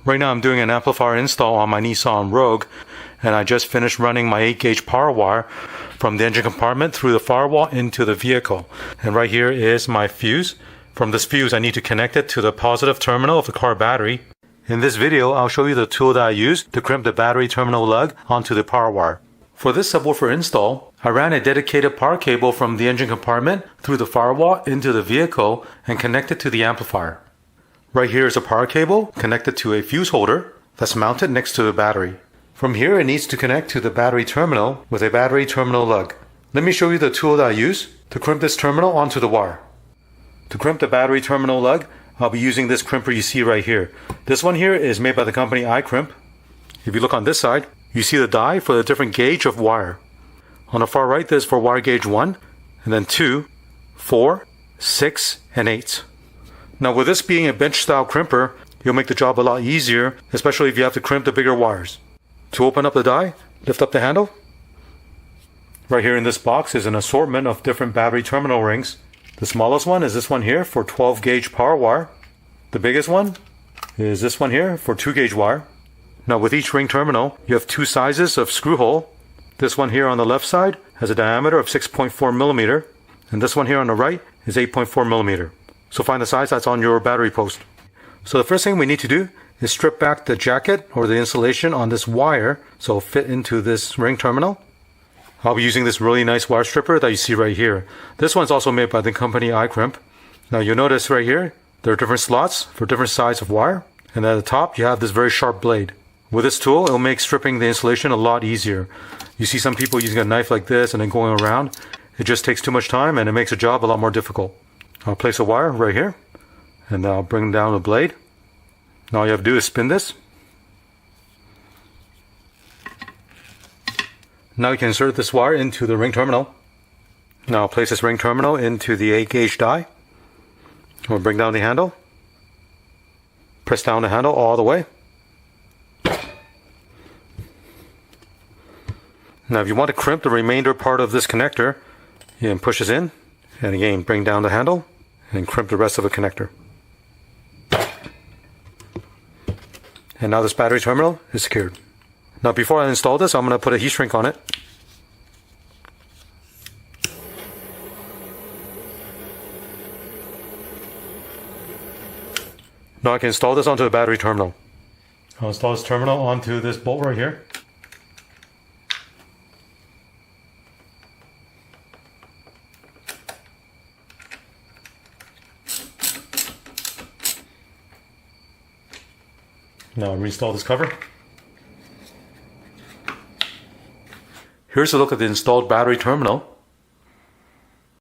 Right now I'm doing an amplifier install on my Nissan Rogue, and I just finished running my 8-gauge power wire from the engine compartment through the firewall into the vehicle. And right here is my fuse. From this fuse I need to connect it to the positive terminal of the car battery. In this video I'll show you the tool that I used to crimp the battery terminal lug onto the power wire. For this subwoofer install, I ran a dedicated power cable from the engine compartment through the firewall into the vehicle and connected to the amplifier. Right here is a power cable connected to a fuse holder that's mounted next to the battery. From here it needs to connect to the battery terminal with a battery terminal lug. Let me show you the tool that I use to crimp this terminal onto the wire. To crimp the battery terminal lug, I'll be using this crimper you see right here. This one here is made by the company iCrimp. If you look on this side, you see the die for the different gauge of wire. On the far right, there's for wire gauge 1, and then 2, 4, 6, and 8. Now with this being a bench style crimper, you'll make the job a lot easier, especially if you have to crimp the bigger wires. To open up the die, lift up the handle. Right here in this box is an assortment of different battery terminal rings. The smallest one is this one here for 12 gauge power wire. The biggest one is this one here for 2 gauge wire. Now with each ring terminal, you have 2 sizes of screw hole. This one here on the left side has a diameter of 6.4 millimeter, and this one here on the right is 8.4 millimeter. So find the size that's on your battery post. So the first thing we need to do is strip back the jacket or the insulation on this wire so it'll fit into this ring terminal. I'll be using this really nice wire stripper that you see right here. This one's also made by the company iCrimp. Now you'll notice right here, there are different slots for different sizes of wire, and at the top you have this very sharp blade. With this tool, it'll make stripping the insulation a lot easier. You see some people using a knife like this and then going around. It just takes too much time and it makes the job a lot more difficult. I'll place a wire right here, and I'll bring down the blade. Now all you have to do is spin this. Now you can insert this wire into the ring terminal. Now I'll place this ring terminal into the 8-gauge die. We'll bring down the handle. Press down the handle all the way. Now if you want to crimp the remainder part of this connector, you can push this in, and again bring down the handle and crimp the rest of the connector. And now this battery terminal is secured. Now before I install this, I'm going to put a heat shrink on it. Now I can install this onto the battery terminal. I'll install this terminal onto this bolt right here. Now reinstall this cover. Here's a look at the installed battery terminal.